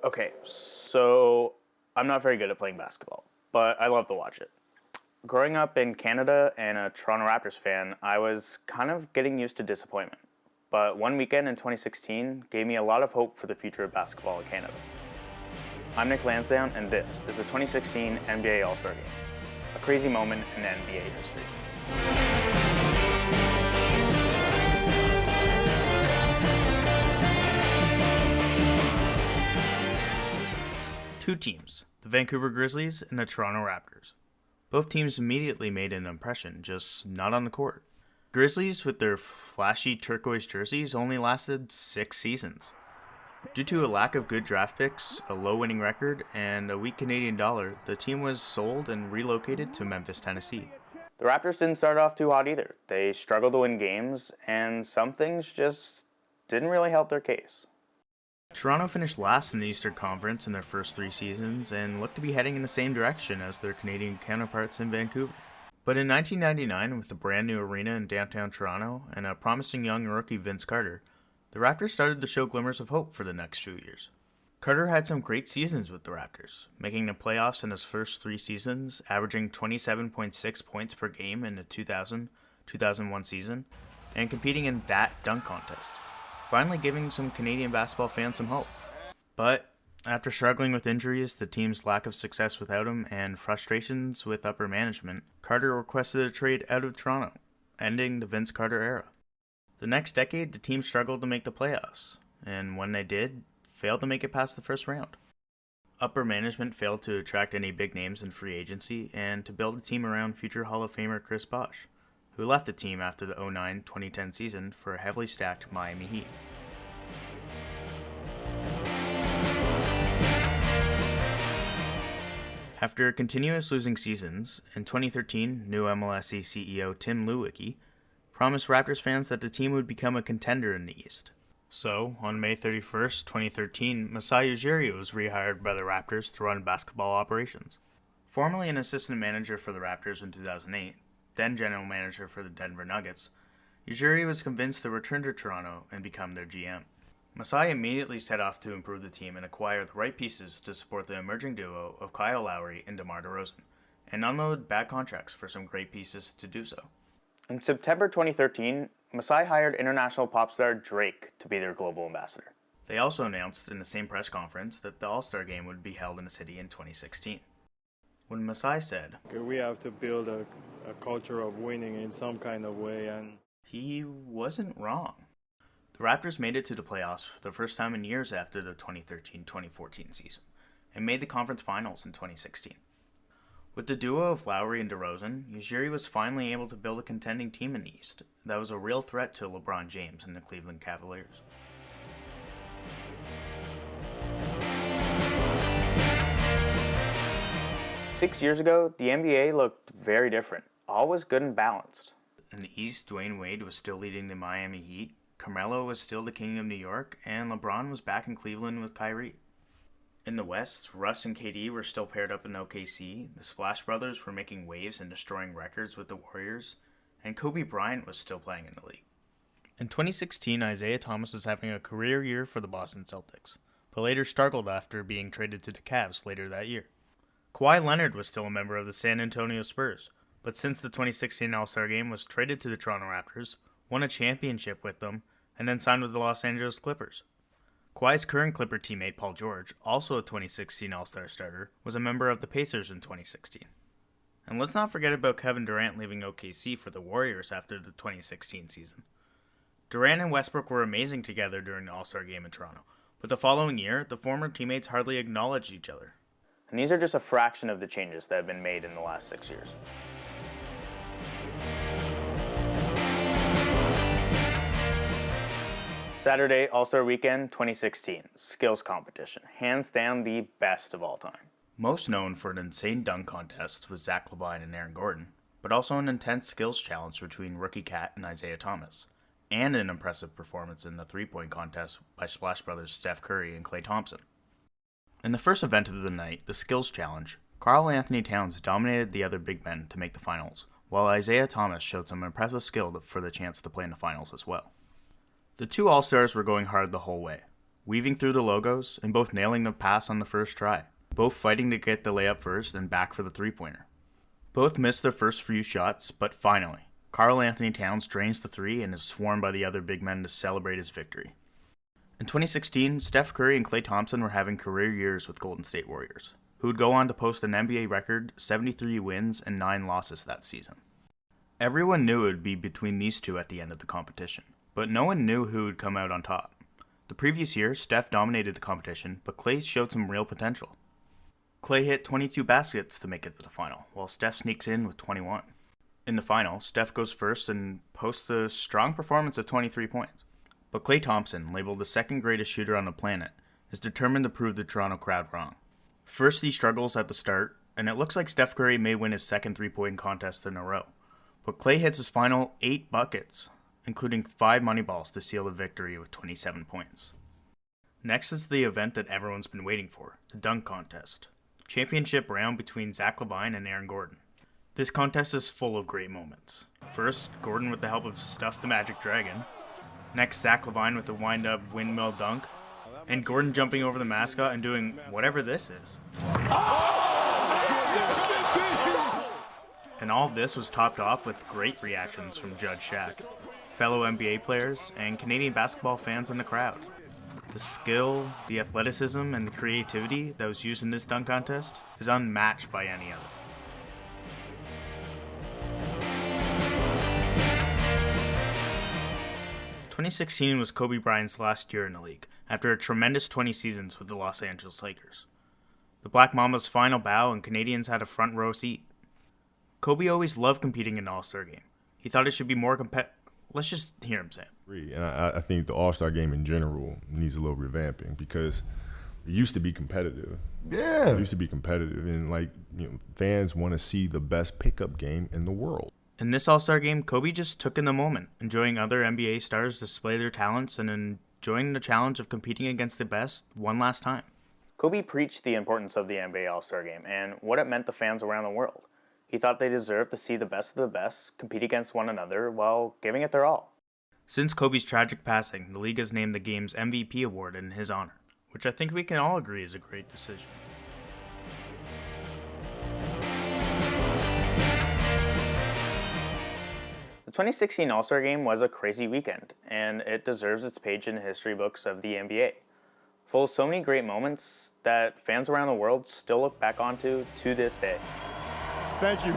Okay, so I'm not very good at playing basketball, but I love to watch it. Growing up in Canada and a Toronto Raptors fan, I was kind of getting used to disappointment. But one weekend in 2016 gave me a lot of hope for the future of basketball in Canada. I'm Nick Lansdown, and this is the 2016 NBA All-Star Game, a crazy moment in NBA history. Two teams, the Vancouver Grizzlies and the Toronto Raptors. Both teams immediately made an impression, just not on the court. Grizzlies, with their flashy turquoise jerseys, only lasted 6 seasons. Due to a lack of good draft picks, a low winning record, and a weak Canadian dollar, the team was sold and relocated to Memphis, Tennessee. The Raptors didn't start off too hot either. They struggled to win games, and some things just didn't really help their case. Toronto finished last in the Eastern Conference in their first 3 seasons and looked to be heading in the same direction as their Canadian counterparts in Vancouver. But in 1999, with a brand new arena in downtown Toronto and a promising young rookie Vince Carter, the Raptors started to show glimmers of hope for the next few years. Carter had some great seasons with the Raptors, making the playoffs in his first 3 seasons, averaging 27.6 points per game in the 2000-2001 season, and competing in that dunk contest, finally giving some Canadian basketball fans some hope. But after struggling with injuries, the team's lack of success without him, and frustrations with upper management, Carter requested a trade out of Toronto, ending the Vince Carter era. The next decade, the team struggled to make the playoffs, and when they did, failed to make it past the first round. Upper management failed to attract any big names in free agency and to build a team around future Hall of Famer Chris Bosh, who left the team after the 2009-2010 season for a heavily stacked Miami Heat. After continuous losing seasons, in 2013, new MLSE CEO Tim Lewicki promised Raptors fans that the team would become a contender in the East. So, on May 31st, 2013, Masai Ujiri was rehired by the Raptors to run basketball operations. Formerly an assistant manager for the Raptors in 2008, then general manager for the Denver Nuggets, Ujiri was convinced to return to Toronto and become their GM. Masai immediately set off to improve the team and acquire the right pieces to support the emerging duo of Kyle Lowry and DeMar DeRozan, and unload bad contracts for some great pieces to do so. In September 2013, Masai hired international pop star Drake to be their global ambassador. They also announced in the same press conference that the All-Star Game would be held in the city in 2016. When Masai said, "We have to build a culture of winning in some kind of way," and he wasn't wrong. The Raptors made it to the playoffs for the first time in years after the 2013-2014 season, and made the conference finals in 2016. With the duo of Lowry and DeRozan, Ujiri was finally able to build a contending team in the East that was a real threat to LeBron James and the Cleveland Cavaliers. Six years ago, the NBA looked very different. All was good and balanced. In the East, Dwayne Wade was still leading the Miami Heat, Carmelo was still the king of New York, and LeBron was back in Cleveland with Kyrie. In the West, Russ and KD were still paired up in OKC, the Splash Brothers were making waves and destroying records with the Warriors, and Kobe Bryant was still playing in the league. In 2016, Isaiah Thomas was having a career year for the Boston Celtics, but later struggled after being traded to the Cavs later that year. Kawhi Leonard was still a member of the San Antonio Spurs, but since the 2016 All-Star Game was traded to the Toronto Raptors, won a championship with them, and then signed with the Los Angeles Clippers. Kawhi's current Clipper teammate Paul George, also a 2016 All-Star starter, was a member of the Pacers in 2016. And let's not forget about Kevin Durant leaving OKC for the Warriors after the 2016 season. Durant and Westbrook were amazing together during the All-Star Game in Toronto, but the following year, the former teammates hardly acknowledged each other. And these are just a fraction of the changes that have been made in the last 6 years. Saturday, All-Star Weekend 2016, skills competition, hands down the best of all time. Most known for an insane dunk contest with Zach LaVine and Aaron Gordon, but also an intense skills challenge between Rookie Cat and Isaiah Thomas, and an impressive performance in the three-point contest by Splash Brothers Steph Curry and Klay Thompson. In the first event of the night, the skills challenge, Karl Anthony Towns dominated the other big men to make the finals, while Isaiah Thomas showed some impressive skill for the chance to play in the finals as well. The two All-Stars were going hard the whole way. weaving through the logos and both nailing the pass on the first try, both fighting to get the layup first and back for the three-pointer. Both missed their first few shots, but finally, Karl Anthony Towns drains the three and is swarmed by the other big men to celebrate his victory. In 2016, Steph Curry and Klay Thompson were having career years with Golden State Warriors, who would go on to post an NBA record 73 wins and 9 losses that season. Everyone knew it would be between these two at the end of the competition, but no one knew who would come out on top. The previous year, Steph dominated the competition, but Klay showed some real potential. Klay hit 22 baskets to make it to the final, while Steph sneaks in with 21. In the final, Steph goes first and posts a strong performance of 23 points. But Klay Thompson, labeled the second greatest shooter on the planet, is determined to prove the Toronto crowd wrong. First, he struggles at the start, and it looks like Steph Curry may win his second three-point contest in a row. But Klay hits his final 8 buckets, including 5 money balls to seal the victory with 27 points. Next is the event that everyone's been waiting for, the dunk contest. Championship round between Zach LaVine and Aaron Gordon. This contest is full of great moments. First, Gordon with the help of Stuff the Magic Dragon. Next, Zach LaVine with the wind-up windmill dunk. And Gordon jumping over the mascot and doing whatever this is. And all of this was topped off with great reactions from Judge Shaq, fellow NBA players, and Canadian basketball fans in the crowd. The skill, the athleticism, and the creativity that was used in this dunk contest is unmatched by any other. "2016 was Kobe Bryant's last year in the league, after a tremendous 20 seasons with the Los Angeles Lakers. The Black Mamba's final bow and Canadians had a front row seat. Kobe always loved competing in the All-Star game. He thought it should be more competitive. Let's just hear him say it. And I think the All-Star game in general needs a little revamping because it used to be competitive. Yeah. It used to be competitive, and fans want to see the best pickup game in the world. In this All-Star game, Kobe just took in the moment, enjoying other NBA stars display their talents and enjoying the challenge of competing against the best one last time. Kobe preached the importance of the NBA All-Star game and what it meant to fans around the world. He thought they deserved to see the best of the best compete against one another while giving it their all. Since Kobe's tragic passing, the league has named the game's MVP award in his honor, which I think we can all agree is a great decision. The 2016 All-Star Game was a crazy weekend, and it deserves its page in the history books of the NBA. Full of so many great moments that fans around the world still look back onto to this day. Thank you.